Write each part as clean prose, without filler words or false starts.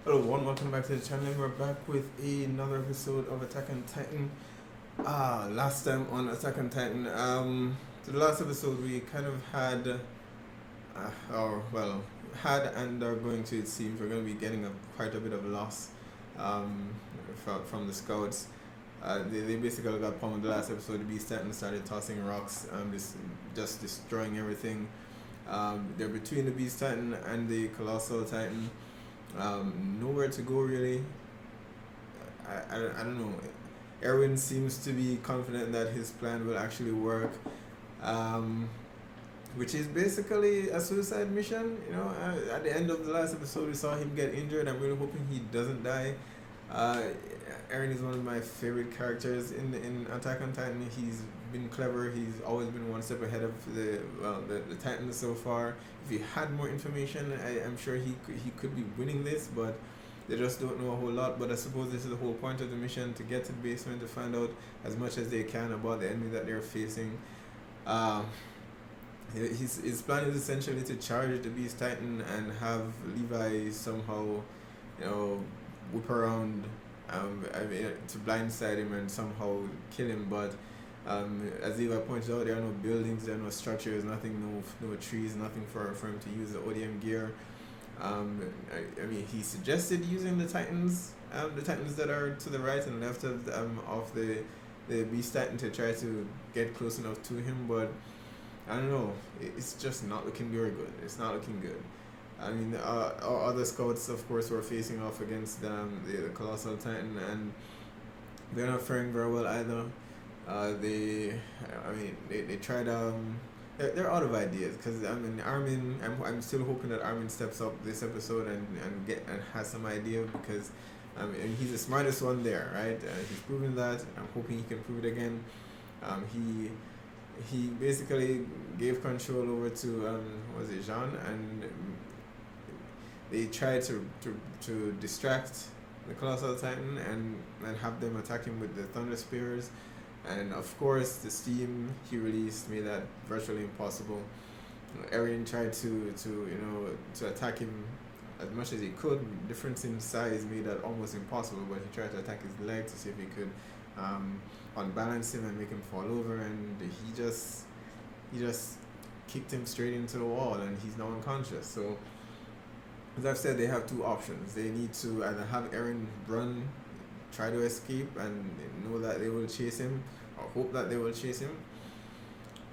Hello everyone, welcome back to the channel. We're back with another episode of Attack on Titan. Last time on Attack on Titan, so the last episode we kind of had, had and are going to, it seems, we're going to be getting quite a bit of loss from the scouts. They basically got pummeled the last episode. The Beast Titan started tossing rocks, just destroying everything. They're between the Beast Titan and the Colossal Titan. Nowhere to go really. I don't know. Erwin seems to be confident that his plan will actually work, which is basically a suicide mission. You know, at the end of the last episode, we saw him get injured. I'm really hoping he doesn't die. Eren is one of my favorite characters in Attack on Titan. He's been clever. He's always been one step ahead of the Titans so far. If he had more information, I'm sure he could be winning this, but they just don't know a whole lot. But I suppose this is the whole point of the mission, to get to the basement to find out as much as they can about the enemy that they're facing. His plan is essentially to charge the Beast Titan and have Levi somehow, whip around, to blindside him and somehow kill him. But as Levi pointed out, there are no buildings, there are no structures, nothing, no trees, nothing for him to use the ODM gear. He suggested using the Titans that are to the right and left of the Beast Titan to try to get close enough to him, but I don't know. It's just not looking very good. It's not looking good. Our other scouts, of course, were facing off against the Colossal Titan, and they're not faring very well either. They tried. They're out of ideas because Armin. I'm still hoping that Armin steps up this episode and has some idea, because he's the smartest one there, right? He's proven that. I'm hoping he can prove it again. He basically gave control over to Jean, and they tried to distract the Colossal Titan and have them attack him with the Thunder Spears. And of course, the steam he released made that virtually impossible. Eren tried to attack him as much as he could. Difference in size made that almost impossible, but he tried to attack his leg to see if he could unbalance him and make him fall over, and he just kicked him straight into the wall, and he's now unconscious. So, as I've said, they have two options. They need to either have Eren run, try to escape, and know that they will chase him, or hope that they will chase him,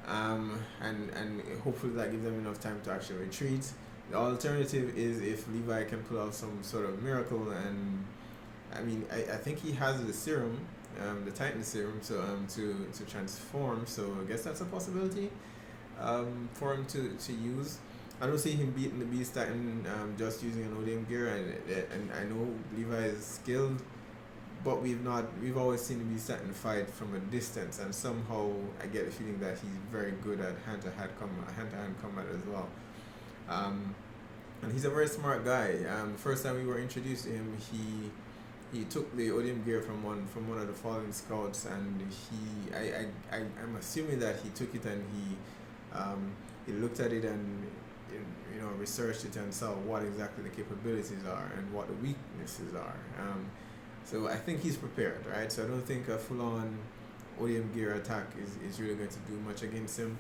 and hopefully that gives them enough time to actually retreat. The alternative is if Levi can pull off some sort of miracle, and I think he has the serum, the Titan serum, so to transform. So I guess that's a possibility for him to use. I don't see him beating the Beast Titan just using an ODM gear, and I know Levi is skilled, but we've always seen the Beast Titan fight from a distance, and somehow I get the feeling that he's very good at hand-to-hand combat as well. And he's a very smart guy. First time we were introduced to him, he took the ODM gear from one of the fallen scouts, and I'm assuming that he took it and he looked at it and researched it and saw what exactly the capabilities are and what the weaknesses are. So I think he's prepared, right? So I don't think a full-on ODM gear attack is really going to do much against him.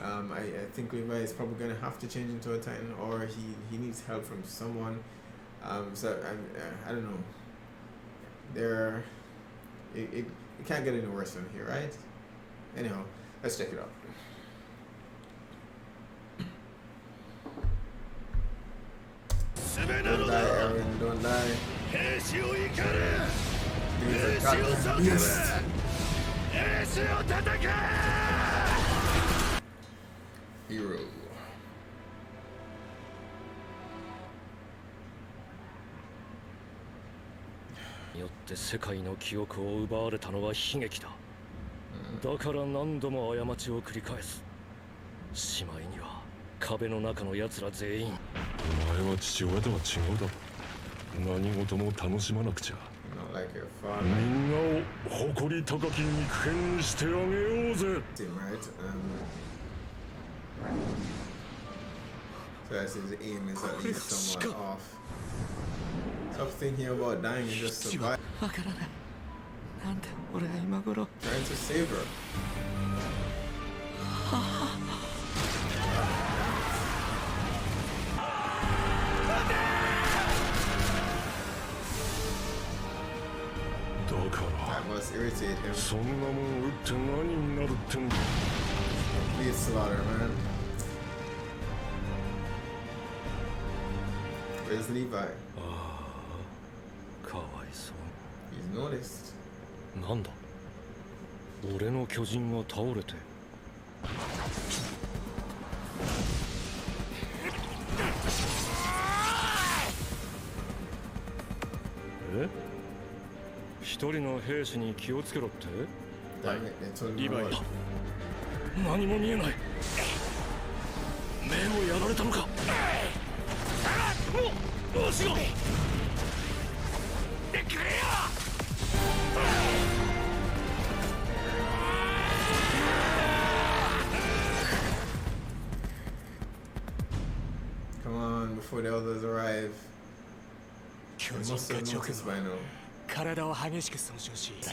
I think Levi is probably going to have to change into a Titan, or he needs help from someone. So I don't know. It can't get any worse than here, right? Anyhow, let's check it out. Don't die, Erwin, don't die. Hero. によって世界の記憶を奪われたのは悲劇だ。だから何度も過ちを繰り返す。しまいには壁の中の奴ら全員。お前は父親とは違うだろ。何事も楽しまなくちゃ。みんなを誇り高き肉片にしてあげようぜ。So that's his aim, is at least somewhat off. Stop thinking about dying and just survive. Trying to save her. That must irritate him. Complete slaughter, man. Where's Levi? He's noticed. なんだ俺の巨人が倒れてえ一人の兵士に気をつけろってリヴァイだ何も見えない目をやられたのか後ろでくれよCome on, before the others arrive. They must have noticed by now.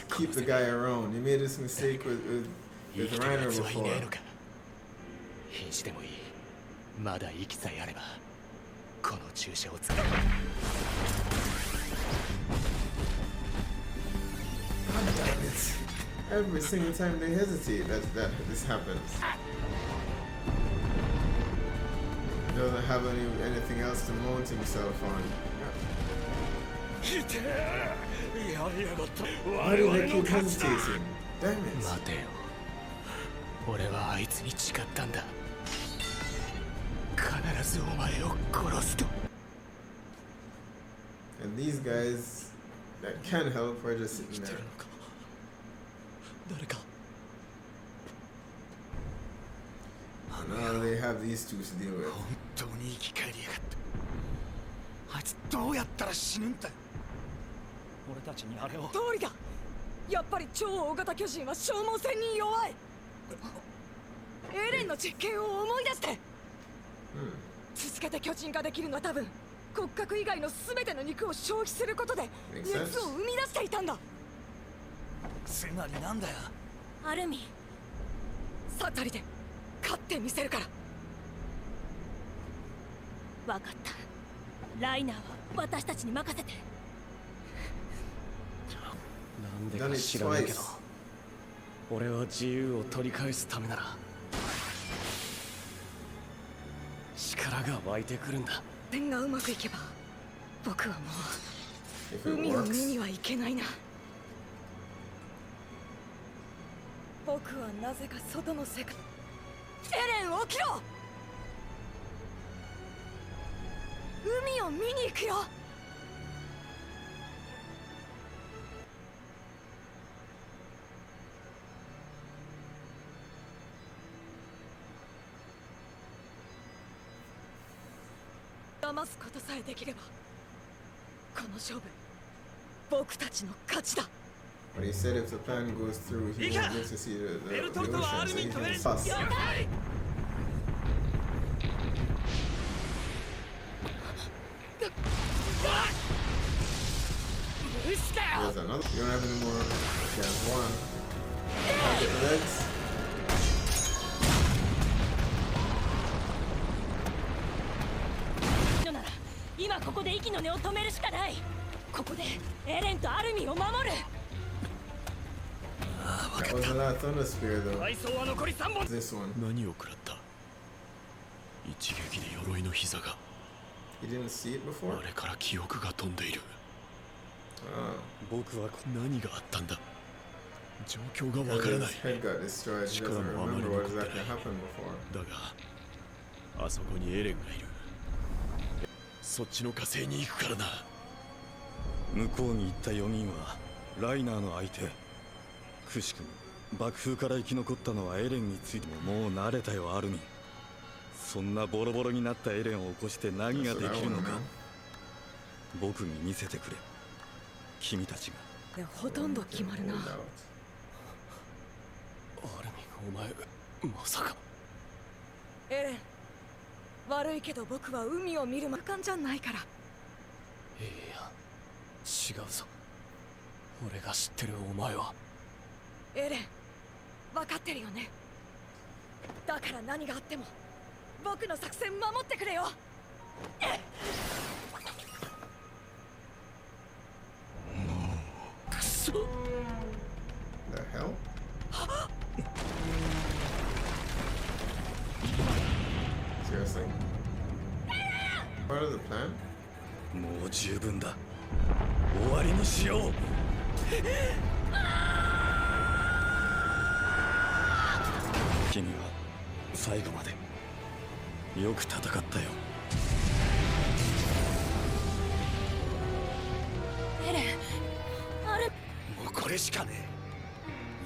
Keep the guy around. He made this mistake with Reiner before. God damn it. Every single time they hesitate, that this happens. He doesn't have anything else to mount himself on. Why do they keep hesitating? Damn it. And these guys that can't help are just sitting there. Now they have these two to deal with. 俺たちにあれを通りだやっぱり超大型巨人は消耗戦に弱いエレンの実験を思い出して続けて巨人化できるのは多分骨格以外の全ての肉を消費することで熱を生み出していたんだつまりなんだよアルミンサタリで勝ってみせるから分かったライナーは私たちに任せてなんでか知らないけど俺は自由を取り返すためなら力が湧いてくるんだ点がうまくいけば僕はもう海を見には行けないな僕はなぜか外の世界エレン起きろ海を見に行くよ騙すことさえできればこの勝負僕たちの勝ちだ But he said if the plan goes through, he won't get to see the ocean, so he can pass. There's another. You don't have any more. Okay, one. Get the legs. 今ここで息の根を止めるしかないここでエレンとアルミンを守る That was a lot of thunder spear though. This one. 何を食らった一撃で鎧の膝が You didn't see it before? あれから記憶が飛んでいる 僕は何があったんだ状況がわからない His head got destroyed. He doesn't remember what exactly happened before. だがあそこにエレンがいるそっちの火星に行くからな向こうに行った4人はライナーの相手くしくも爆風から生き残ったのはエレンについてももう慣れたよアルミンそんなボロボロになったエレンを起こして何ができるのか僕に見せてくれ君たちがほとんど決まるなアルミンお前まさかエレン悪いけど僕は海を見る魔感じゃないからいや違うぞ。俺が知ってるお前は。エレン、分かってるよね。だから何があっても僕の作戦守ってくれよ。くそ。 The hell? Seriously? Part of the plan? もう十分だ。終わりにしよう。君は最後までよく戦ったよ。エレン、あれもうこれしかね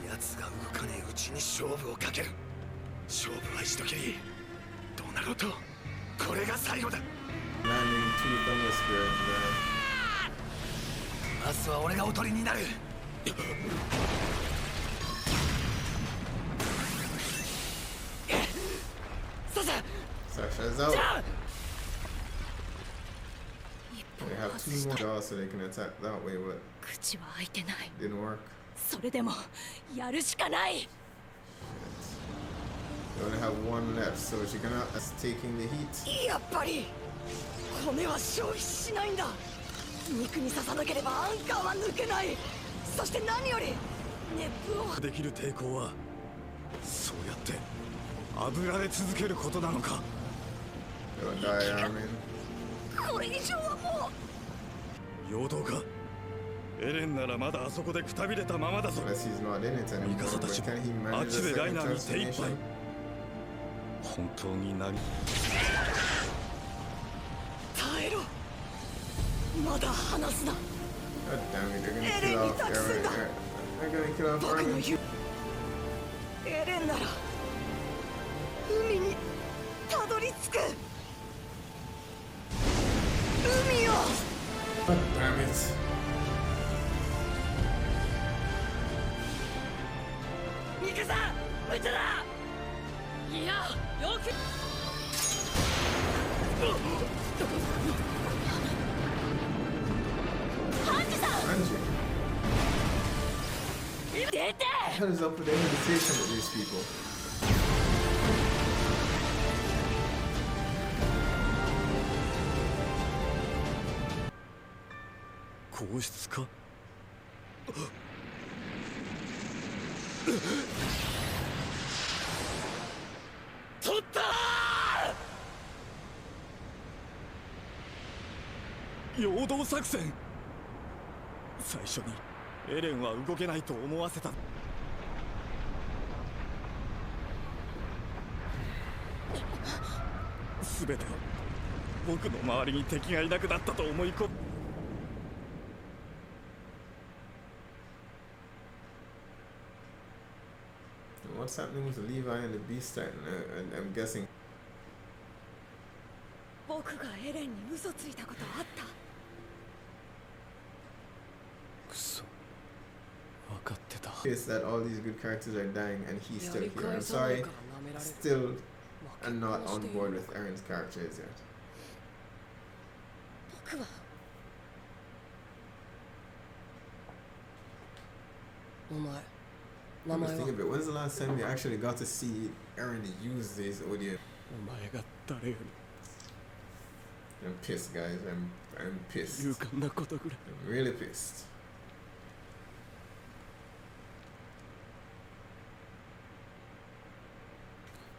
え。奴が動かねえうちに勝負をかける。勝負は一度きり。どうなろうとこれが最後だ。 Landing two thunder spears 明日は俺がおとりになる。Sasha's out. They have two more jaws so they can attack that way, but 口は開いてない。 didn't work. それでもやるしかない。 They only have one left, so she's gonna taking the heat. やっぱり骨は消費しないんだ。肉に刺さなければアンカーは抜けない。そして何より熱風をできる抵抗はそうやって炙られ続けることなのか。 They'll die, Armin. これ以上はも陽動か。エレンならまだあそこでくたびれたままだぞ。 Unless he's not in it ミ anymore. カサた But ちも can he あっ manage ち the でライ second ナーに手一杯。 transformation? 本当に何。耐えろ。まだ離すな。 God damn it, they're gonna Eren kill off に託すんだ。 Erwin. They're gonna kill off 僕の Armin. 言うエレンなら海にたどり着く。海を God damn it. ミカサ、無茶だ。いや、よく。ハンジさん、 Angie, 出て。 what the hell is up with the invitation with these people? 皇室か。取ったー。陽動作戦。最初にエレンは動けないと思わせた。全ては僕の周りに敵がいなくなったと思い込む。 What's happening with Levi and the Beast Titan? I'm guessing. 僕がエレンに嘘ついたことあった。くそ。分かってた。 It's that all these good characters are dying and he's still here. I'm sorry, still I'm not on board with Eren's character as yet. 僕はお前 Come to think of it, when's the last time we actually got to see Eren use this audio? お前が誰より I'm pissed, guys. I'm pissed. 勇敢なことぐらい。 I'm really pissed.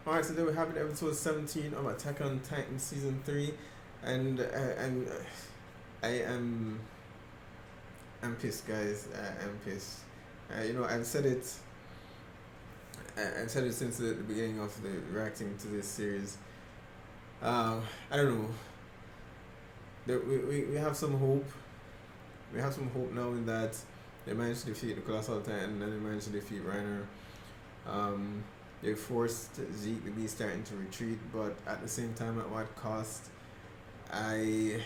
Alright, so there we have it, episode 17 of Attack on Titan Season 3. And I'm pissed, guys. I'm pissed. You know, I've said it since the beginning of the reacting to this series. I don't know. We have some hope. We have some hope now in that they managed to defeat the Colossal Titan and then they managed to defeat Reiner. They forced Zeke to be starting to retreat, but at the same time, at what cost? I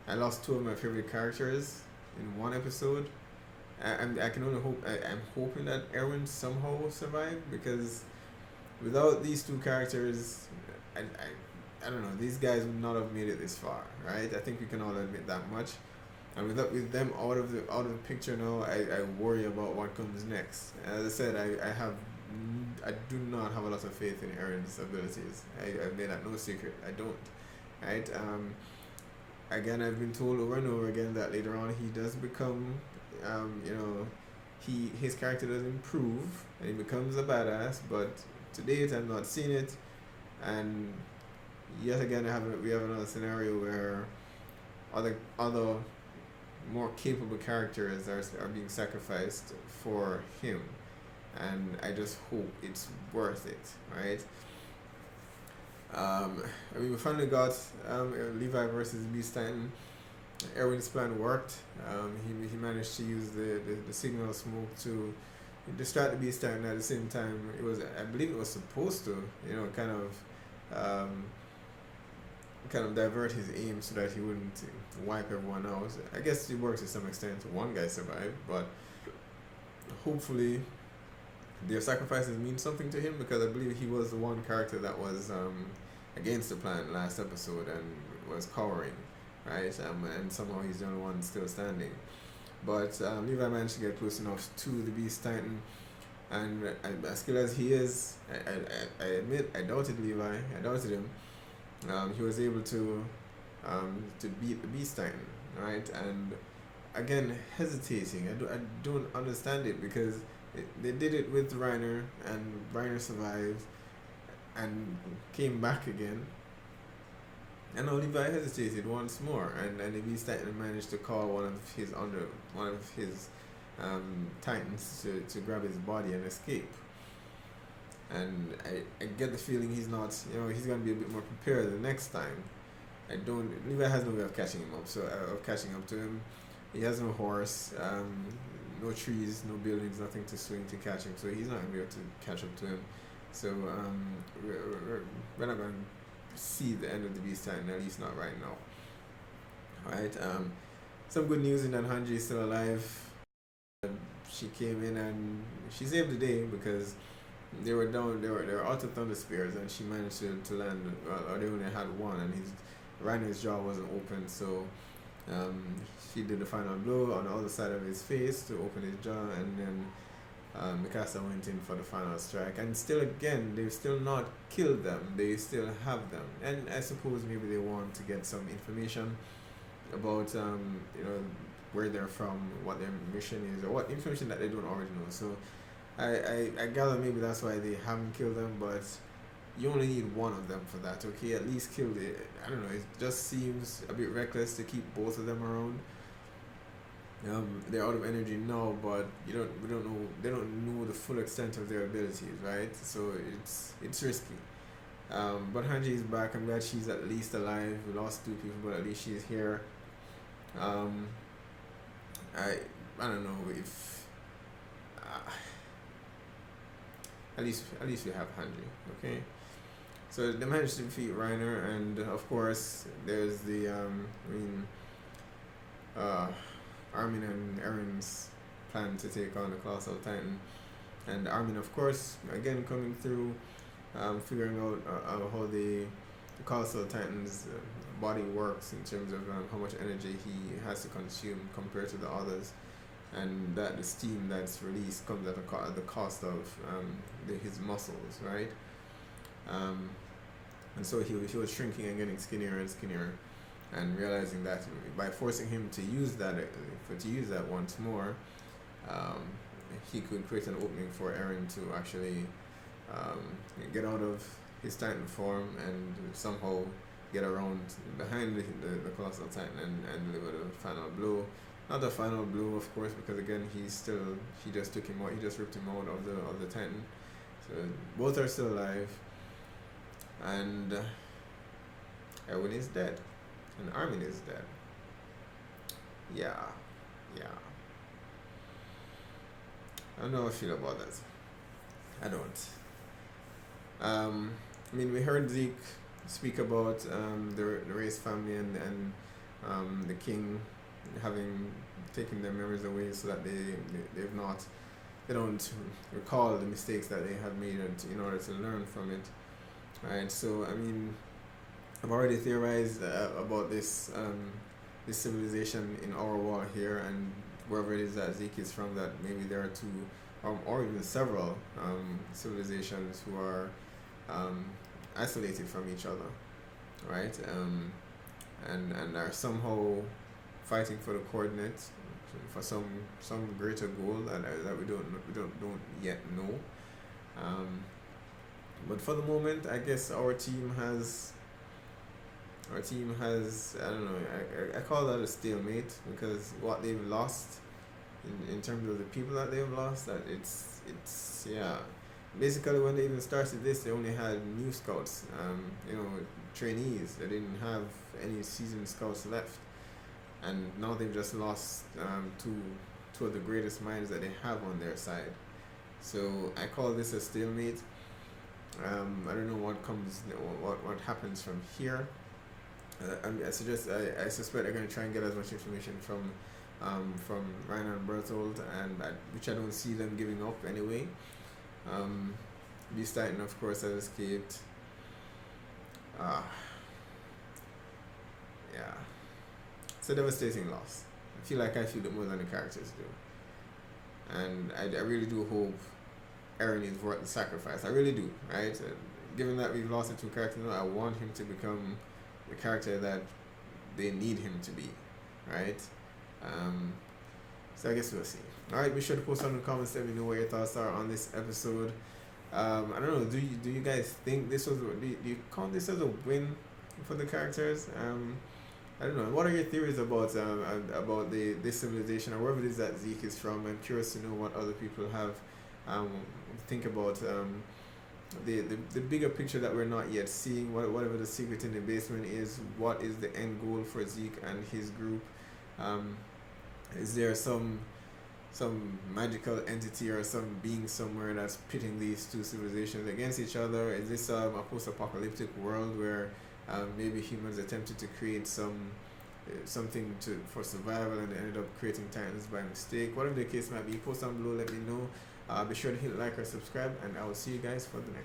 lost two of my favorite characters in one episode. I can only hope. I'm hoping that Erwin somehow will survive, because without these two characters, I don't know. These guys would not have made it this far, right? I think we can all admit that much. And with them out of the picture now, I worry about what comes next. As I said, I do not have a lot of faith in Eren's abilities. I made that no secret. I don't. Right? Again, I've been told over and over again that later on he does become, his character does improve and he becomes a badass. But to date, I've not seen it. And yet again, we have another scenario where other more capable characters are being sacrificed for him, and I just hope it's worth it, right? We finally got Levi versus Beast Titan. Erwin's plan worked. He managed to use the signal smoke to distract the Beast Titan. At the same time, I believe it was supposed to, kind of divert his aim so that he wouldn't wipe everyone out. I guess it worked to some extent. One guy survived, but hopefully their sacrifices mean something to him, because I believe he was the one character that was against the plan last episode and was cowering, right? And somehow he's the only one still standing. But Levi managed to get close enough to the Beast Titan, and as skilled as he is, I admit I doubted Levi. I doubted him. He was able to beat the Beast Titan, right? And again, hesitating. I don't understand it, because they did it with Reiner, and Reiner survived and came back again. And now Levi hesitated once more, and the Beast Titan managed to call one of his Titans to grab his body and escape. And I get the feeling he's not, he's going to be a bit more prepared the next time. Levi has no way of catching him up, catching up to him. He has no horse, no trees, no buildings, nothing to swing to catch him, so he's not going to be able to catch up to him. So we're not going to see the end of the Beast Titan, at least not right now. Alright, some good news in that Hanji is still alive. She came in and she saved the day, because they were out of thunder spears, and she managed to land. Or they only had one, and Reiner's jaw wasn't open, so she did the final blow on the other side of his face to open his jaw, and then Mikasa went in for the final strike. And still, again, they've still not killed them. They still have them, and I suppose maybe they want to get some information about where they're from, what their mission is, or what information that they don't already know. So I gather maybe that's why they haven't killed them, but you only need one of them for that, okay? At least kill I don't know, it just seems a bit reckless to keep both of them around. They're out of energy now, but they don't know the full extent of their abilities, right? So it's risky. But Hanji is back. I'm glad she's at least alive. We lost 2 people, but at least she's here. I don't know if at least we have Hanji, okay? So they managed to defeat Reiner, and of course there's the Armin and Eren's plan to take on the Colossal Titan, and Armin, of course, again coming through, figuring out how the Colossal Titan's body works in terms of how much energy he has to consume compared to the others, and that the steam that's released comes at the cost of his muscles, right? And so he was shrinking and getting skinnier and skinnier, and realizing that by forcing him to use that once more, he could create an opening for Eren to actually get out of his Titan form and somehow get around behind the Colossal Titan and deliver the final blow. Not the final blow, of course, because again he just took him out. He just ripped him out of the Titan. So both are still alive, and Erwin is dead, and Armin is dead. Yeah. I don't know how I feel about that. I don't. I mean, we heard Zeke speak about the race family and the king having taken their memories away, so that they don't recall the mistakes that they have made, in order to learn from it, right? So I mean, I've already theorized about this this civilization in our world here, and wherever it is that Zeke is from, that maybe there are two or even several civilizations who are isolated from each other, right? And are somehow fighting for the coordinates for some greater goal that we don't yet know. But for the moment, I guess our team has I don't know, I call that a stalemate, because what they've lost in terms of the people that they've lost, that it's yeah. Basically, when they even started this, they only had new scouts, trainees. They didn't have any seasoned scouts left, and now they've just lost two of the greatest minds that they have on their side. So I call this a stalemate. I don't know what happens from here. I suspect they're going to try and get as much information from Reiner and Bertholdt, which I don't see them giving up anyway. Beast Titan, of course, has escaped. Yeah, it's a devastating loss. I feel it more than the characters do, and I really do hope Eren is worth the sacrifice. I really do, right? Given that we've lost the two characters, I want him to become the character that they need him to be, right? So I guess we'll see. Alright, be sure to post on in the comments, let me know what your thoughts are on this episode. I don't know, do you guys think do you count this as a win for the characters? I don't know, what are your theories about this civilization, or wherever it is that Zeke is from? I'm curious to know what other people have think about the bigger picture that we're not yet seeing. Whatever the secret in the basement is, what is the end goal for Zeke and his group? Is there some magical entity or some being somewhere that's pitting these two civilizations against each other? Is this a post-apocalyptic world where maybe humans attempted to create something for survival and ended up creating titans by mistake? Whatever the case might be, post down below, let me know. Be sure to hit like or subscribe, and I will see you guys for the next